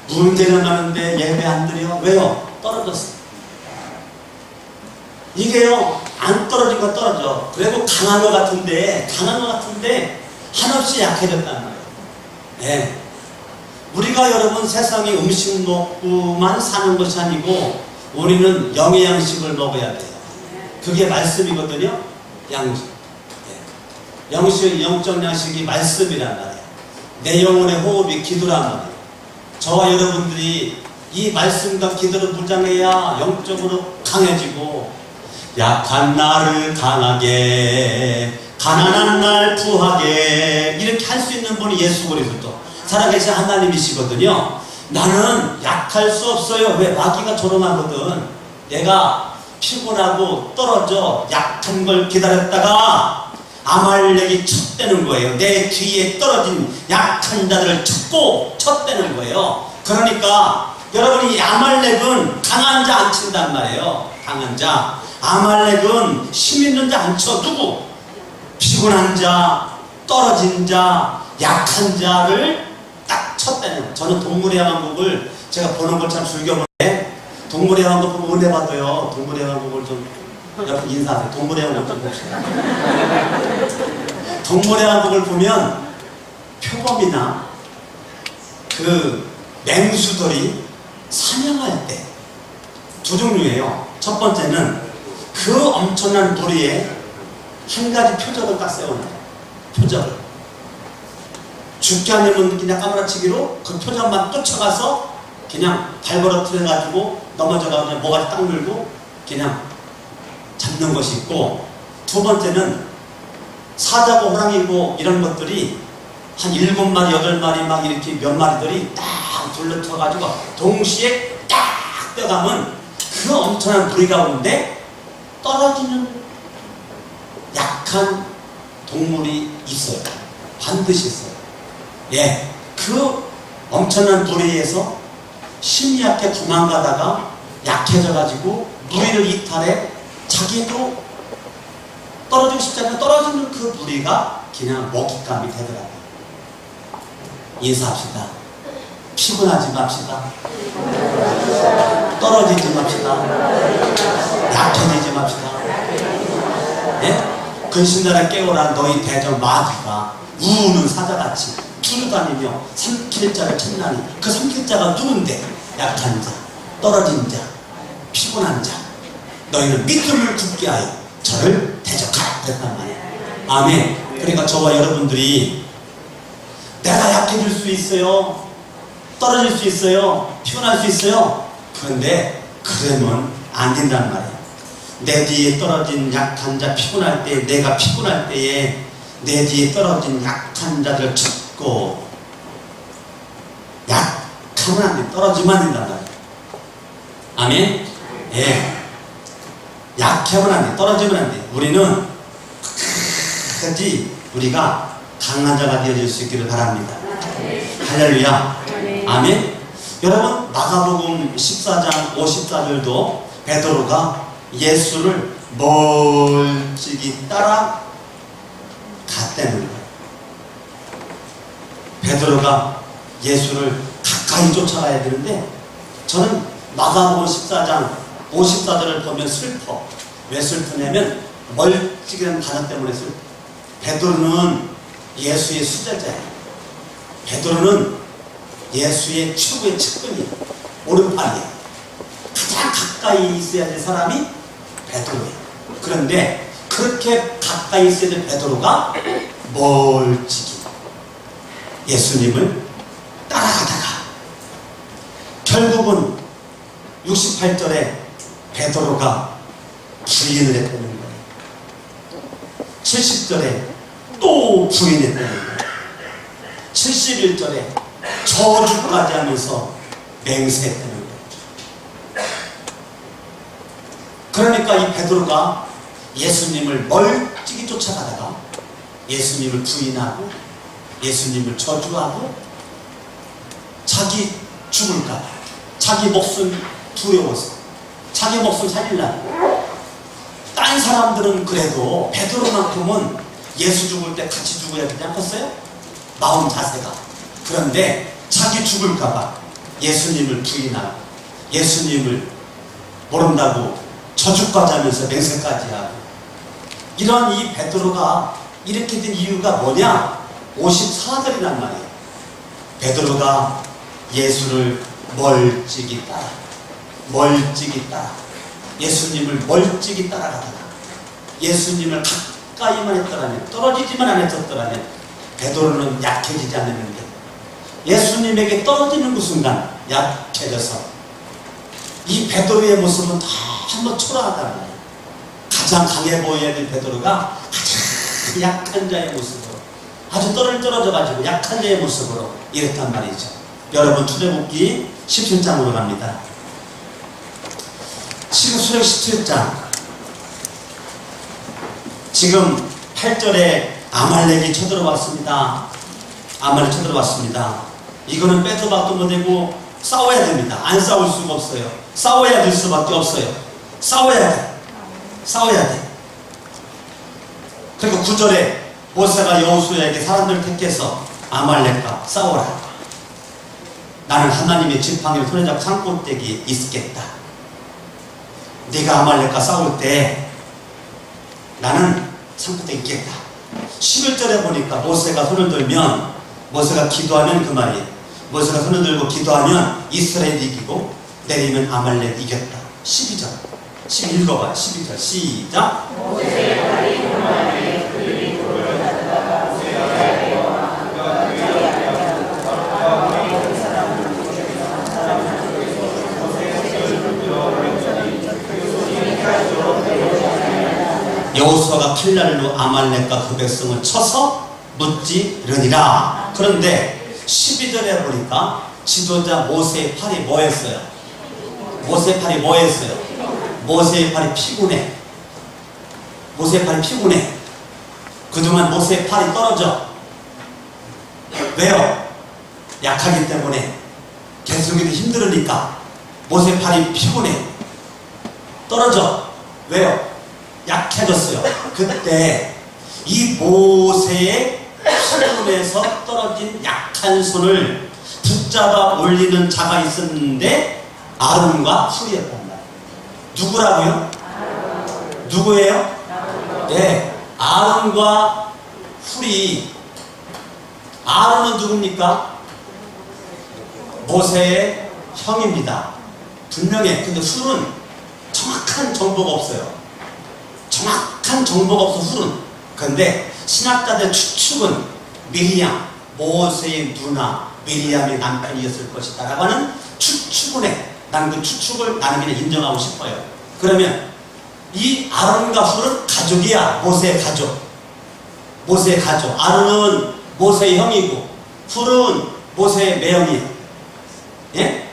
문제는 많은데 예배 안 드려. 왜요? 떨어졌어. 이게요, 안 떨어지고 떨어져. 그리고 강한 것 같은데 한없이 약해졌단 말이에요. 네. 우리가 여러분 세상에 음식 먹고만 사는 것이 아니고 우리는 영의 양식을 먹어야 돼요. 그게 말씀이거든요. 양식. 네. 영적 양식이 말씀이란 말이에요. 내 영혼의 호흡이 기도란 말이에요. 저와 여러분들이 이 말씀과 기도를 무장해야 영적으로 강해지고, 약한 나를 강하게, 가난한 날 부하게, 이렇게 할 수 있는 분이 예수 그리스도 살아계신 하나님이시거든요. 나는 약할 수 없어요. 왜? 마귀가 조롱하거든. 내가 피곤하고 떨어져 약한 걸 기다렸다가 아말렉이 쳤대는 거예요. 내 뒤에 떨어진 약한 자들을 쳤대는 거예요. 그러니까 여러분이 아말렉은 강한 자 안 친단 말이에요. 강한 자. 아말렉은 힘 있는 자 안 쳐. 누구? 피곤한 자, 떨어진 자, 약한 자를 딱 쳤다는 거예요. 저는 동물의 왕국을 제가 보는 걸 참 즐겨보는데, 동물의 왕국 보면 은혜 받아요. 동물의 왕국을 좀 여러분 인사하세요. 동물의 왕국 좀 봅시다. 동물의 왕국을 보면 표범이나 그 맹수들이 사냥할 때 두 종류예요. 첫 번째는 그 엄청난 무리에 한 가지 표적을 딱 세워놔요. 표적을. 죽지 않으면 그냥 까무라치기로 그 표적만 쫓아가서 그냥 발버릇해가지고 넘어져가지고 모가지 딱 물고 그냥 잡는 것이 있고, 두 번째는 사자고 호랑이고 이런 것들이 한 7마리, 8마리 막 이렇게 몇 마리들이 딱 둘러쳐가지고 동시에 딱 떠가면 그 엄청난 무리 가운데 떨어지는 약한 동물이 있어요. 반드시 있어요. 예, 그 엄청난 무리에서 힘이 약해 도망가다가 약해져가지고 무리를 이탈해 자기도 떨어지고 싶지 않고 떨어지는 그 무리가 그냥 먹잇감이 되더라고요. 인사합시다. 피곤하지 맙시다. 떨어지지 맙시다. 약해지지 맙시다. 예? 근신나라 깨우라 너희 대적 마귀가 우는 사자같이 두루다니며 삼킬 자를 찾나니, 그 삼킬 자가 누군데? 약한 자, 떨어진 자, 피곤한 자. 너희는 믿음을 굳게 하여 저를 대적하라 그랬단 말이에요. 아멘. 그러니까 저와 여러분들이 내가 약해질 수 있어요, 떨어질 수 있어요, 피곤할 수 있어요. 그런데 그러면 안 된단 말이에요. 내 뒤에 떨어진 약한 자, 피곤할 때, 내가 피곤할 때에 내 뒤에 떨어진 약한 자들 쳤고, 약하면 안 돼. 떨어지면 안 된단 말이에요. 아멘. 예. 약하면 안 돼. 떨어지면 안 돼. 우리는 끝까지 우리가 강한 자가 되어질 수 있기를 바랍니다. 할렐루야. 아멘. 여러분, 마가복음 14장 54절도 베드로가 예수를 멀찍이 따라 갔다는 거예요. 베드로가 예수를 가까이 쫓아가야 되는데, 저는 마가복음 14장 54절을 보면 슬퍼. 왜 슬프냐면 멀찍이라는 단어 때문에 슬퍼. 베드로는 예수의 수제자예요. 베드로는 예수의 최고의 측근이에요. 오른팔이에요. 가장 가까이 있어야 될 사람이 베드로예요. 그런데 그렇게 가까이 있어야 될 베드로가 멀찍이 예수님을 따라가다가 결국은 68절에 베드로가 부인을 했다는 거예요. 70절에 또 부인했다는 거예요. 71절에 저주까지 하면서 맹세했다는 거예요. 그러니까 이 베드로가 예수님을 멀찍이 쫓아가다가 예수님을 부인하고 예수님을 저주하고 자기 죽을까, 자기 목숨 두려워서 자기 목숨 살리려고. 딴 사람들은 그래도 베드로만큼은 예수 죽을 때 같이 죽어야 되지 않겠어요? 마음 자세가. 그런데 자기 죽을까봐 예수님을 부인하고 예수님을 모른다고 저주까지 하면서 맹세까지 하고, 이런 이 베드로가 이렇게 된 이유가 뭐냐? 54절이란 말이에요. 베드로가 예수를 멀찍이 따라, 멀찍이 따라, 예수님을 멀찍이 따라가다가 예수님을 가까이만 했더라면, 떨어지지만 안 했었더라면 베드로는 약해지지 않았는데, 예수님에게 떨어지는 그 순간 약해져서 이 베드로의 모습은 다 한번 초라하다는 거예요. 가장 강해 보여야 될 베드로가 가장 약한 자의 모습으로, 아주 떨어져가지고 약한 자의 모습으로 이랬단 말이죠. 여러분, 출애굽기 17장으로 갑니다. 지금 출애굽기 17장, 지금 8절에 아말렉이 쳐들어왔습니다. 아말렉 쳐들어왔습니다. 이거는 빼도 박도 못하고 싸워야 됩니다. 안 싸울 수가 없어요. 싸워야 될 수밖에 없어요. 싸워야 돼. 싸워야 돼. 그리고 9절에 모세가 여호수아에게 사람들을 택해서 아말렉과 싸워라. 나는 하나님의 지팡이를 손에 잡고 산꼭대기에 있겠다. 네가 아말렉과 싸울 때 나는 산꼭대기에 있겠다. 11절에 보니까 모세가 손을 들면, 모세가 기도하면 그 말이에요. 모세가 손을 들고 기도하면 이스라엘이 이기고 내리면 아말렉이 이겼다. 12절 12 읽어봐요. 12절 시작. 여호수아가 칼날로 아말렉과 그 백성을 쳐서 무찌르니라. 그런데 12절에 보니까 지도자 모세의 팔이 뭐 했어요? 모세의 팔이 뭐 했어요? 모세의 팔이 피곤해. 모세의 팔이 피곤해. 그동안 모세의 팔이 떨어져. 왜요? 약하기 때문에. 계속해도 힘들으니까 모세의 팔이 피곤해. 떨어져. 왜요? 약해졌어요. 그때 이 모세의 피곤에서 떨어진 약한 손을 붙잡아 올리는 자가 있었는데 아론과 훌이었단 말이에요. 누구라고요? 누구예요? 네, 아론과 훌이. 아론은 누굽니까? 모세의 형입니다. 분명해. 근데 훌은 정확한 정보가 없어요. 정확한 정보가 없어 훌은. 그런데 신학자들 추측은 미리암, 모세의 누나 미리암의 남편이었을 것이다 라고 하는 추측은 해. 나는 그 추측을 나는 그냥 인정하고 싶어요. 그러면 이 아론과 훌은 가족이야. 모세의 가족. 모세의 가족. 아론은 모세의 형이고 훌은 모세의 매형이에요. 예?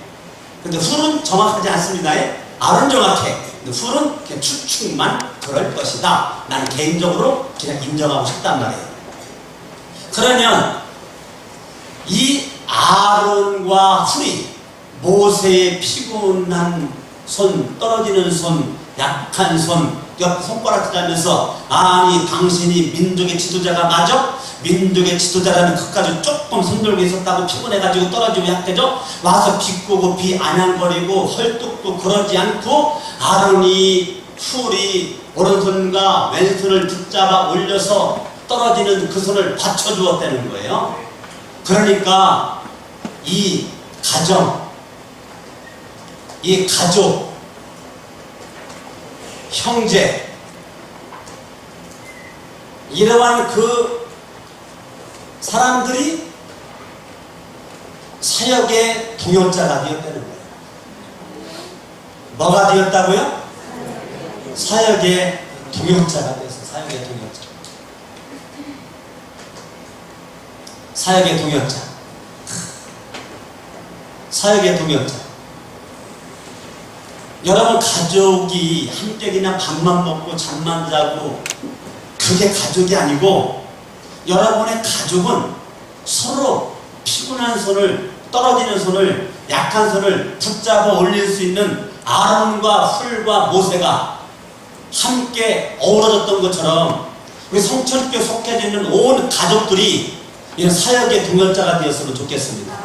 근데 훌은 정확하지 않습니다. 예? 아론 정확해. 근데 훌은 그냥 추측만 그럴 것이다. 나는 개인적으로 그냥 인정하고 싶단 말이에요. 그러면 이 아론과 훌이 모세의 피곤한 손, 떨어지는 손, 약한 손, 옆 손가락 쥐면서 아니 당신이 민족의 지도자가 맞아? 민족의 지도자라는 그까지 조금 손들고 있었다고 피곤해가지고 떨어지고 약해져? 와서 비꼬고 비아냥거리고 헐뜯고 그러지 않고 아론이 훌이 오른손과 왼손을 붙잡아 올려서 떨어지는 그 손을 받쳐주었다는 거예요. 그러니까 이 가정, 이 가족, 형제, 이러한 그 사람들이 사역의 동역자가 되었다는 거예요. 뭐가 되었다고요? 사역의 동역자가 되었어요. 사역의 동역자. 사역의 동역자. 사역의 동역자. 여러분 가족이 한때이나 밥만 먹고 잠만 자고 그게 가족이 아니고 여러분의 가족은 서로 피곤한 손을, 떨어지는 손을, 약한 손을 붙잡아 올릴 수 있는 아론과 훌과 모세가 함께 어우러졌던 것처럼 우리 성천교에 속해 있는 온 가족들이 이런 사역의 동역자가 되었으면 좋겠습니다.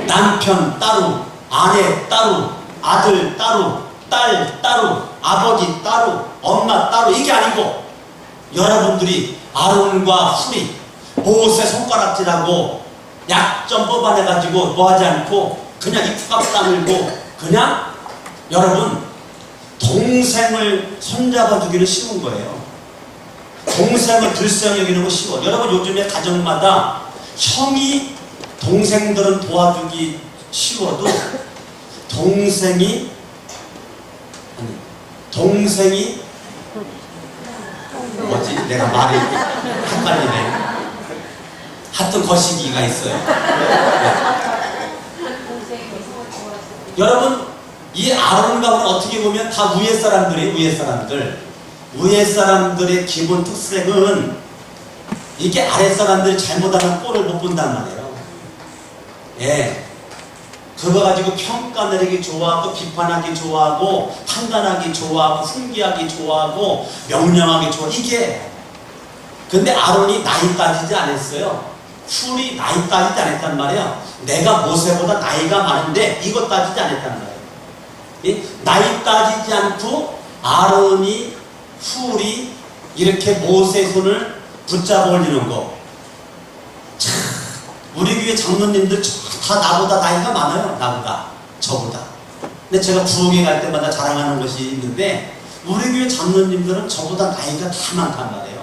남편 따로, 아내 따로, 아들 따로, 딸 따로, 아버지 따로, 엄마 따로, 이게 아니고 여러분들이 아론과 훌이 모세 손가락질하고 약점 뽑아내가지고 뭐하지 않고 그냥 입값 다물고 그냥 여러분 동생을 손잡아주기는 쉬운 거예요. 동생을 들썩 여기는 거 쉬워. 여러분 요즘에 가정마다 형이 동생들은 도와주기 쉬워도 동생이 뭐지? 내가 말이 헷갈리네. 하여튼 거시기가 있어요. 여러분 이 아론과 훌은 어떻게 보면 다 위에 사람들이 위에 사람들. 위에 사람들의 기본 특색은 이게 아랫사람들이 잘못하면 꼴을 못 본단 말이에요. 예. 그거 가지고 평가 내리기 좋아하고, 비판하기 좋아하고, 판단하기 좋아하고, 훈계하기 좋아하고, 명령하기 좋아. 이게. 근데 아론이 나이 따지지 않았어요. 훌이 나이 따지지 않았단 말이에요. 내가 모세보다 나이가 많은데 이거 따지지 않았단 말이에요. 나이 따지지 않고 아론이, 훌이 이렇게 모세의 손을 붙잡아 올리는 거. 참, 우리 교회 장로님들 다 나보다 나이가 많아요. 나보다, 저보다. 근데 제가 부흥회 갈 때마다 자랑하는 것이 있는데, 우리 교회 장로님들은 저보다 나이가 다 많단 말이에요.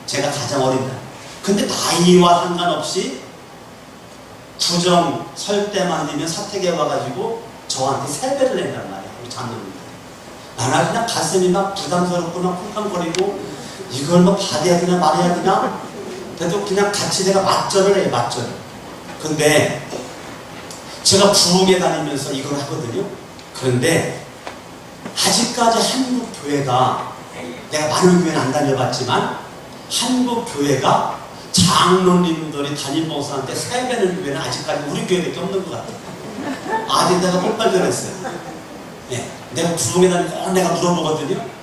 제가 가장 어린다. 근데 나이와 상관없이 구정 설 때만 되면 사택에 와가지고 저한테 세배를 낸단 말이에요. 우리 장로님들. 나는 그냥 가슴이 막 부담스럽고 막 쿵쾅거리고, 이걸 뭐 받아야 되나 말아야 되나? 그래도 그냥 같이 내가 맞절을 해요. 맞절. 근데 제가 부흥회 다니면서 이걸 하거든요. 그런데 아직까지 한국 교회가, 내가 많은 교회는 안 다녀봤지만 한국 교회가 장로님들이 담임 목사한테 세배는 교회는 아직까지 우리 교회밖에 없는 것 같아요. 아직 내가 못 발견했어요. 네, 내가 부흥회 다니고 내가 물어보거든요.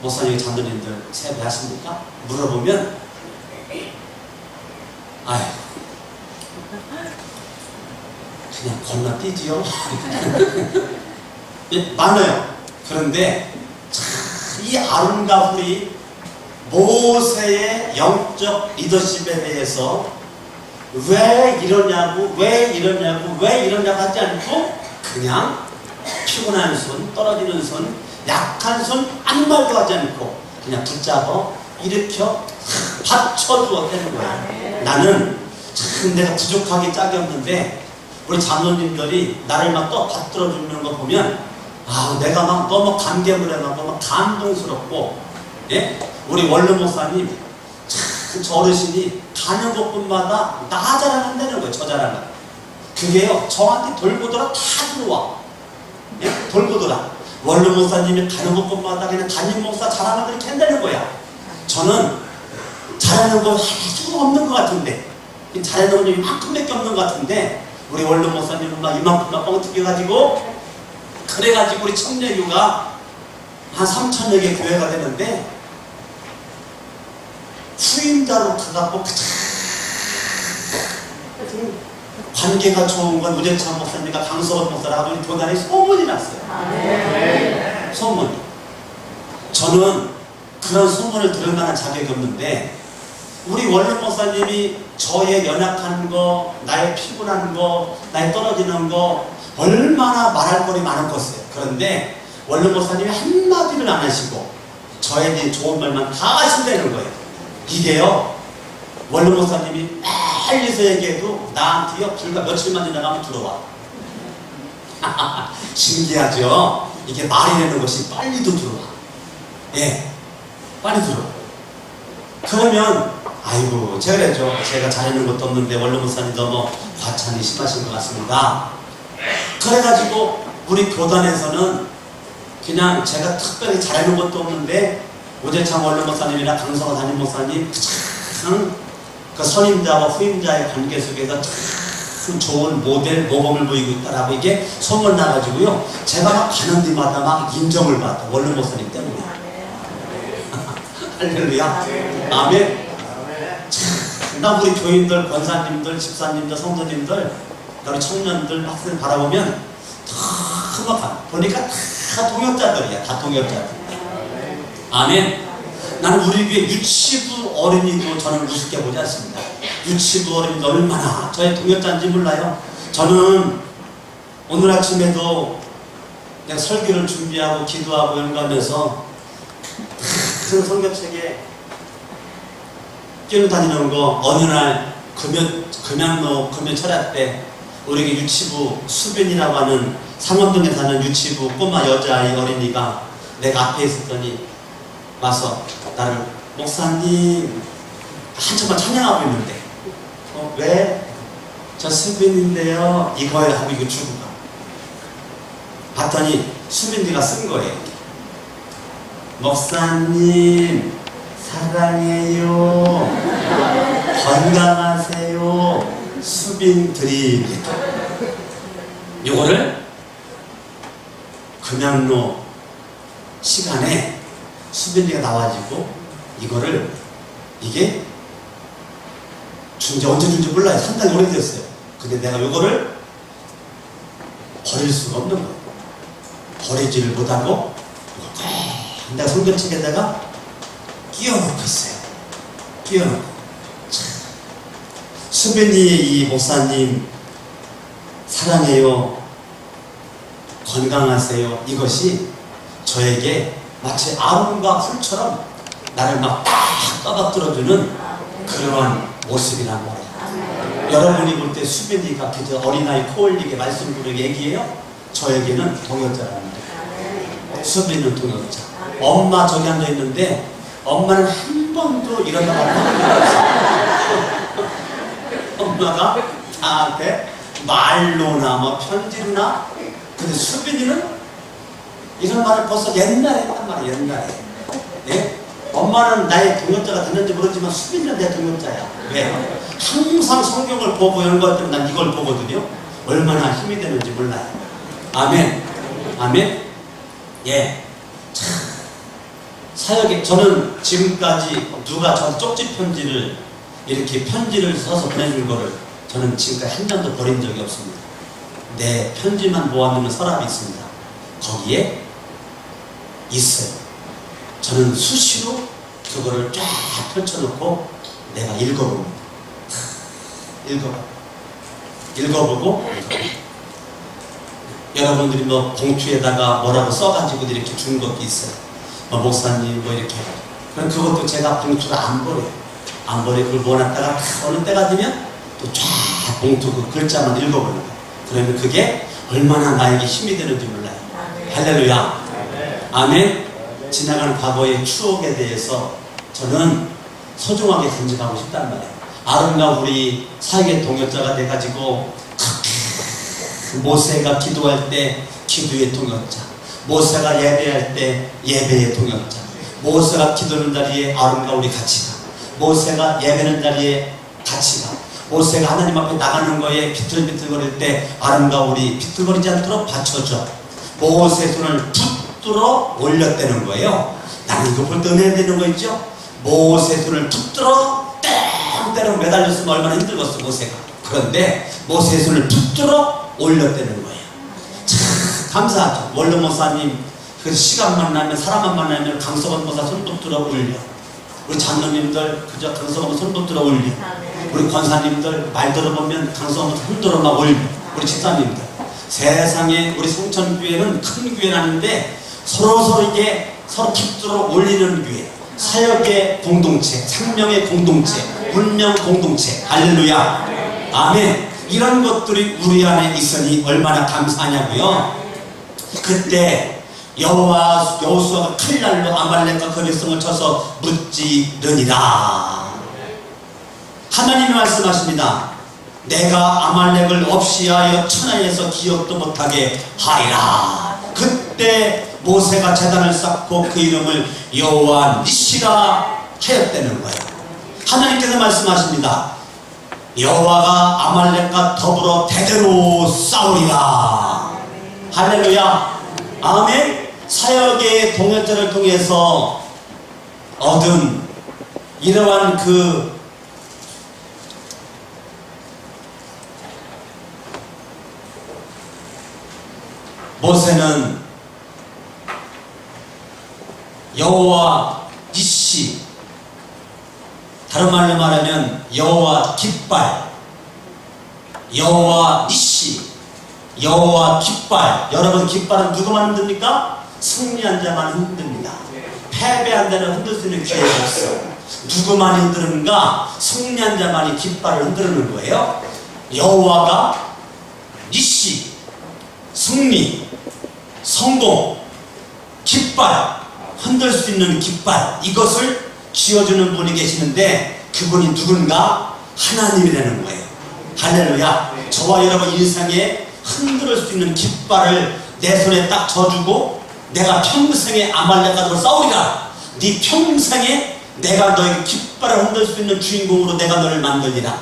목사님, 장로님들 세배하십니까? 물어보면 아휴, 그냥 건너뛰지요. 예, 많아요. 그런데 이 아론과 훌이 모세의 영적 리더십에 대해서 왜 이러냐고 하지 않고 그냥 피곤한 손, 떨어지는 손, 약한 손 아무 말도 하지 않고 그냥 붙잡아 일으켜 받쳐주었다는 거야. 나는 참 내가 부족하기 짝이 없는데 우리 장로님들이 나를 막 또 받들어주는 거 보면 내가 막 너무 감개무량하고 막 감동스럽고, 예? 우리 원로 목사님 참 저 어르신이 가는 곳곳마다 나 자랑한다는 거예요. 저 자랑은. 그게요, 저한테 돌고 돌아 다 들어와. 예? 돌고 돌아. 원로 목사님이 가는 곳곳마다 그냥 담임 목사 자랑을 그렇게 한다는 거야. 저는 잘하는 거 아주 없는 것 같은데, 잘하는 건 이만큼밖에 없는 것 같은데, 우리 원로 목사님은 막 이만큼만 뻥튀겨가지고, 그래가지고 우리 청년교가 한 3,000여 개 교회가 되는데, 후임자로 가갖고 관계가 좋은 건 우재찬 목사님과 강서원 목사라고 교단에 소문이 났어요. 소문이. 저는 그런 소문을 들을 만한 자격이 없는데, 우리 원로 목사님이 저의 연약한 거, 나의 피곤한 거, 나의 떨어지는 거 얼마나 말할 거리 많은 것이에요. 그런데 원로 목사님이 한마디를 안 하시고 저에 대해 좋은 말만 다 하신다는 거예요. 이게요, 원로 목사님이 멀리서 얘기해도 나한테요 불과 며칠만 지나가면 들어와. 신기하죠? 이게 말이 되는 것이 빨리도 들어와. 예, 빨리 들어와. 그러면 아이고, 제가 그랬죠. 제가 잘하는 것도 없는데 원로 목사님 너무 과찬이 심하신 것 같습니다. 그래가지고 우리 교단에서는 그냥 제가 특별히 잘하는 것도 없는데 오재창 원로 목사님이나 강성호 담임 목사님 참 그 선임자와 후임자의 관계 속에서 참 좋은 모델 모범을 보이고 있다라고 이게 소문 나가지고요, 제가 막 가는 데마다 막 인정을 받아. 원로 목사님 때문에. 할렐루야. 아멘. 나 우리 교인들, 권사님들, 집사님들, 성도님들, 우리 청년들, 학생 바라보면 다 보니까 다 동역자들이야. 다 동역자들. 아멘. 나는 우리 교회 유치부 어린이도 저는 우습게 보지 않습니다. 유치부 어린이도 얼마나 저의 동역자인지 몰라요. 저는 오늘 아침에도 내가 설교를 준비하고 기도하고 연구하면서 큰 성경책에 뛰어다니는 거, 어느 날 금양로 철학 때 우리 유치부 수변이라고 하는 상원동에 사는 유치부 꼬마 여자아이 어린이가 내가 앞에 있었더니 와서 나를, 목사님, 한참만 찬양하고 있는데 왜? 저 수빈인데요 이거에 하고 이거 주고 가. 봤더니 수빈이가 쓴 거예요. 목사님 사랑해요. 건강하세요. 수빈 드립니다. 요거를 금양로 시간에 수빈이가 나와지고 이거를 이게 준지 언제 준지 몰라요. 상당히 오래됐어요. 근데 내가 요거를 버릴 수가 없는 거예요. 버리지를 못하고 내가 성경책에다가 끼워놓고 있어요. 끼워놓고. 수빈이의 이 목사님 사랑해요, 건강하세요, 이것이 저에게 마치 아름과 풀처럼 나를 막 딱 떠받들어주는 그러한 모습이란 말이에요. 여러분이 볼 때 수빈이가 그저 어린아이 코 올리게 말씀 부르게 얘기해요. 저에게는 동역자라는 거예요. 수빈이는 동역자. 엄마 저기 앉아있는데 엄마는 한 번도 이런 말을 한 적이 없어요. 엄마가 나한테 말로나 뭐 편지로나. 근데 수빈이는 이런 말을 벌써 옛날에 했단 말이에요. 옛날에. 네? 엄마는 나의 동역자가 됐는지 모르지만 수빈이는 내 동역자야. 왜? 항상 성경을 보고 이런 것 때문에 난 이걸 보거든요. 얼마나 힘이 되는지 몰라요. 아멘. 아멘. 예. 참. 사역에 저는 지금까지 누가 저 쪽지 편지를 이렇게 편지를 써서 보내준 거를 저는 지금까지 한 장도 버린 적이 없습니다. 내 편지만 모아놓는 서랍이 있습니다. 거기에 있어요. 저는 수시로 그거를 쫙 펼쳐놓고 내가 읽어봅니다. 읽어보고 여러분들이 뭐 봉투에다가 뭐라고 써가지고 이렇게 준 것도 있어요. 목사님 뭐 이렇게. 그럼 그것도 제가 봉투를 안 버려요. 안 버리고 그걸 모아놨다가 어느 때가 되면 또 쫙 봉투 그 글자만 읽어보는 거예요. 그러면 그게 얼마나 나에게 힘이 되는지 몰라요. 할렐루야. 아멘. 지나가는 과거의 추억에 대해서 저는 소중하게 간직하고 싶단 말이에요. 아름다운 우리 사역의 동역자가 돼가지고 모세가 기도할 때 기도의 동역자, 모세가 예배할 때 예배의 동역자, 모세가 기도하는 자리에 아름다운 우리 같이 가, 모세가 예배하는 자리에 같이 가, 모세가 하나님 앞에 나가는 거에 비틀비틀거릴 때 아름다운 우리 비틀거리지 않도록 받쳐줘. 모세 손을 붙들어 올렸다는 거예요. 나는 이거 볼 때 은혜 되는 거 있죠? 모세 손을 붙들어 땡 때려 매달렸으면 얼마나 힘들겠어 모세가. 그런데 모세 손을 붙들어 올렸다는 거예요. 참 감사하죠. 원로 목사님 그 시간만 나면 사람만 만나면 강석원 목사 손 붙들어 올려. 우리 장로님들 그저 강석원 손 붙들어 올려. 우리 권사님들 말 들어보면 강석원 흔들어 막 올려. 우리 집사님들 세상에 우리 성천교회는 큰 교회는 아닌데 서로 이게 서로 붙들어 올리는 교회, 사역의 공동체, 생명의 공동체, 운명 공동체. 할렐루야. 아멘. 이런 것들이 우리 안에 있으니 얼마나 감사하냐고요. 그때 여호수아가 칼날로 아말렉과 그 백성을 쳐서 무찌르니라. 하나님이 말씀하십니다. 내가 아말렉을 없이 하여 천하에서 기억도 못하게 하리라. 그때 모세가 제단을 쌓고 그 이름을 여호와 니시라 하였다는 거예요. 하나님께서 말씀하십니다. 여호와가 아말렉과 더불어 대대로 싸우리라. 할렐루야. 아멘. 사역의 동역자를 통해서 얻은 이러한 그 모세는 여호와 니시, 다른 말로 말하면 여호와 깃발, 여호와 니시, 여호와 깃발. 여러분 깃발은 누구만 흔듭니까? 승리한 자만 흔듭니다. 패배한 자는 흔들 수 있는 기회가 없어. 누구만 흔드는가? 승리한 자만이 깃발을 흔드는 거예요. 여호와가 니시, 승리, 성공, 깃발, 흔들 수 있는 깃발, 이것을 쥐어주는 분이 계시는데 그분이 누군가? 하나님이라는 거예요. 할렐루야. 저와 여러분 인생에 흔들 수 있는 깃발을 내 손에 딱 져주고 내가 평생에 아말렉과 싸우리라. 네 평생에 내가 너에게 깃발을 흔들 수 있는 주인공으로 내가 너를 만들리라.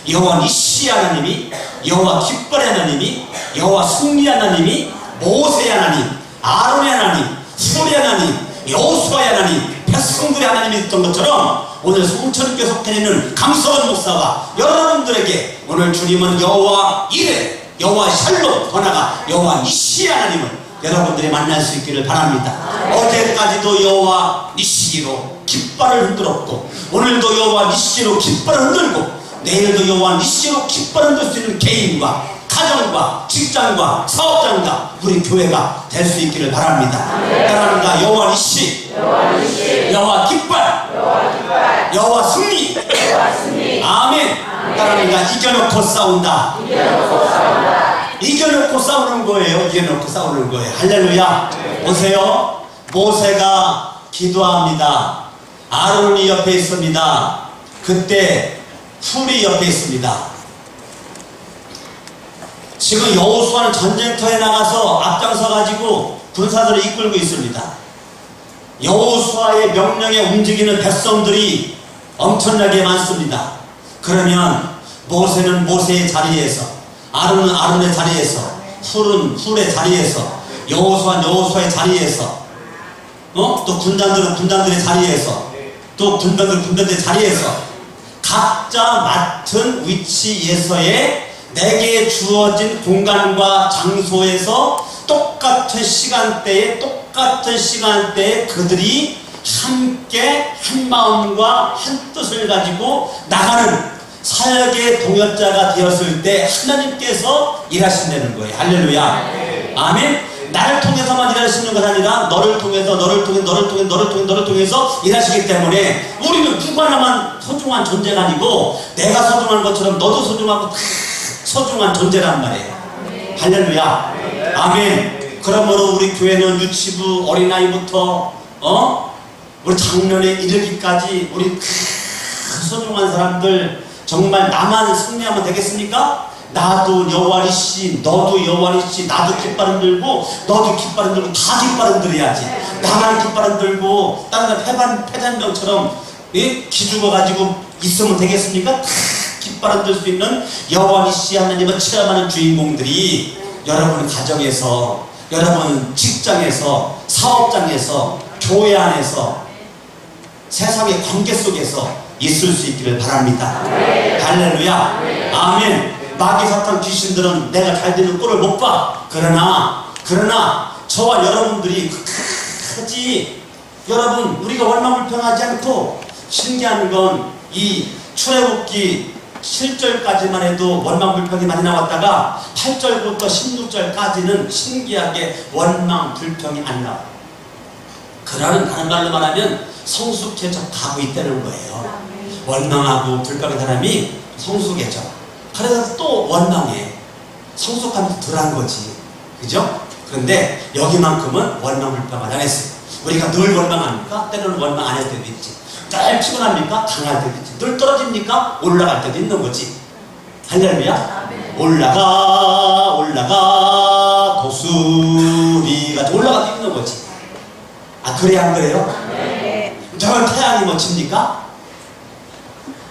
여호와 니시 하나님이, 여호와 깃발의 하나님이, 여호와 승리 하나님이, 모세의 하나님, 아론의 하나님, 훌의 하나님, 여호수아의 하나님, 백성들의 하나님이 있던 것처럼 오늘 성천교회 속해 있는 강서원 목사가 여러분들에게 오늘 주님은 여호와 이레, 여호와 샬롬, 더 나아가 여호와 니시 하나님을 여러분들이 만날 수 있기를 바랍니다. 어제까지도 여호와 니시로 깃발을 흔들었고, 오늘도 여호와 니시로 깃발을 흔들고, 내일도 여호와 니시로 깃발을 흔들 수 있는 개인과 가정과 직장과 사업장과 우리 교회가 될 수 있기를 바랍니다. 따라합니다. 여호와 니시, 여호와 깃발, 여호와 승리. 아멘. 따라합니다. 이겨놓고 싸운다. 이겨놓고 싸우는 거예요. 이겨놓고 싸우는 거예요. 할렐루야. 보세요. 모세가 기도합니다. 아론이 옆에 있습니다. 그때 훌이 옆에 있습니다. 지금 여호수아는 전쟁터에 나가서 앞장서 가지고 군사들을 이끌고 있습니다. 여호수아의 명령에 움직이는 백성들이 엄청나게 많습니다. 그러면 모세는 모세의 자리에서, 아론은 아론의 자리에서, 훌은 훌의 자리에서, 여호수아는 여호수아의 자리에서, 또 군단들은 군단들의 자리에서, 또 군단들은 군단들의 자리에서 각자 맡은 위치에서의 내게 주어진 공간과 장소에서 똑같은 시간대에 그들이 함께 한 마음과 한 뜻을 가지고 나가는 사역의 동역자가 되었을 때 하나님께서 일하신다는 거예요. 할렐루야. 아멘. 나를 통해서만 일하시는 것 아니라 너를 통해서 일하시기 때문에 우리는 누구 하나만 소중한 존재가 아니고 내가 소중한 것처럼 너도 소중하고 다 소중한 존재란 말이에요. 할렐루야. 아멘. 그러므로 우리 교회는 유치부 어린아이부터 우리 작년에 이르기까지 우리 소중한 사람들 정말 나만 승리하면 되겠습니까? 나도 여호와 니시, 너도 여호와 니시, 나도 깃발 흔들고 너도 깃발 흔들고 다 깃발 흔들어야지. 나만 깃발 흔들고 다른 패잔병처럼 기죽어 가지고 있으면 되겠습니까? 다 깃발 흔들 수 있는 여호와 니시 하나님을 체험하는 주인공들이 여러분 가정에서, 여러분 직장에서, 사업장에서, 교회 안에서, 세상의 관계 속에서 있을 수 있기를 바랍니다. 할렐루야. 아멘. 마귀 사탄 귀신들은 내가 잘 되는 꼴을 못 봐. 그러나 저와 여러분들이 끝까지 여러분 우리가 원망불평하지 않고, 신기한 건 이 출애굽기 7절까지만 해도 원망불평이 많이 나왔다가 8절부터 16절까지는 신기하게 원망불평이 안 나와요. 그러는 다른 말로 말하면 성숙해져 가고 있다는 거예요. 원망하고 불평한 사람이 성숙해져. 그래서 또 원망해. 성숙함이 덜한 거지. 그죠? 그런데 여기만큼은 원망불평을 안 했어요. 우리가 늘 원망합니까? 때로는 원망 안 할 때도 있지. 늘 피곤합니까? 강할 때도 있지. 늘 떨어집니까? 올라갈 때도 있는 거지. 할렐루야. 올라가 도수리가 올라갈 때 있는 거지. 아, 그래 안 그래요? 저 태양이 멋집니까?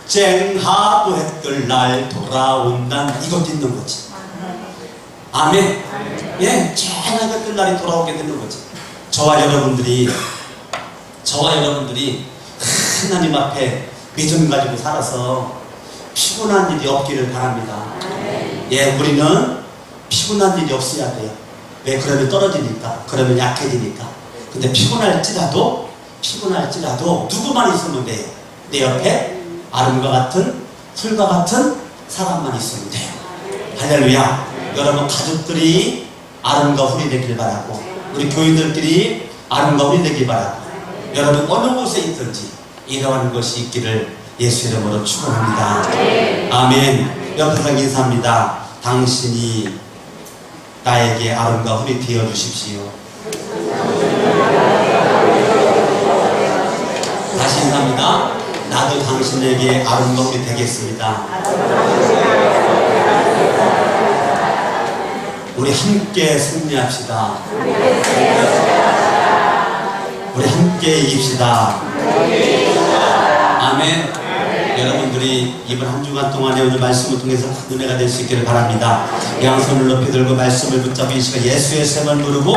쨍하고 해뜰 날 돌아온단, 이것도 있는 거지. 아멘. 예, 쨍하고 해뜰 날이 돌아오게 되는 거지. 저와 여러분들이 하나님 앞에 믿음 가지고 살아서 피곤한 일이 없기를 바랍니다. 예, 우리는 피곤한 일이 없어야 돼요. 왜? 그러면 떨어지니까, 그러면 약해지니까. 근데 피곤할지라도 누구만 있으면 돼요. 내 옆에 아름과 같은, 풀과 같은 사람만 있으면 돼요. 할렐루야. 여러분 가족들이 아름과 훌이 되길 바라고, 우리 교인들끼리 아름과 훌이 되길 바라고, 여러분 어느 곳에 있든지 이러한 것이 있기를 예수 이름으로 축원합니다. 아멘. 옆에서 인사합니다. 당신이 나에게 아름과 훌이 되어 주십시오. 다시 인사합니다. 나도 당신에게 아름과 훌이 되겠습니다. 우리 함께 승리합시다. 우리 함께 이깁시다. 아멘. 여러분들이 이번 한 주간 동안에 오늘 말씀을 통해서 큰 은혜가 될 수 있기를 바랍니다. 양손을 높이 들고 말씀을 붙잡고 이 시간 예수의 셈을 부르고